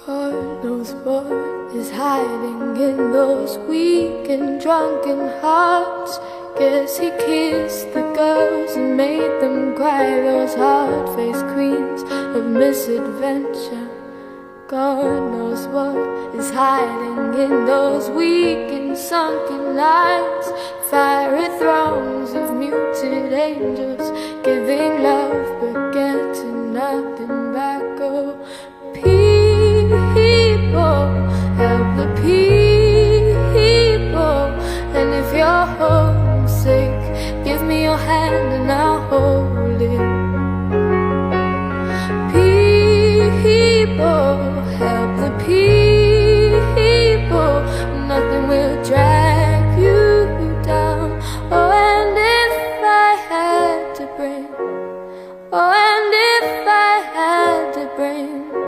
God knows what is hiding in those weak and drunken hearts. Guess he kissed the girls and made them cry, those hard-faced queens of misadventure. God knows what is hiding in those weak and sunken lines, fiery thrones of muted angels, giving love but getting nothing.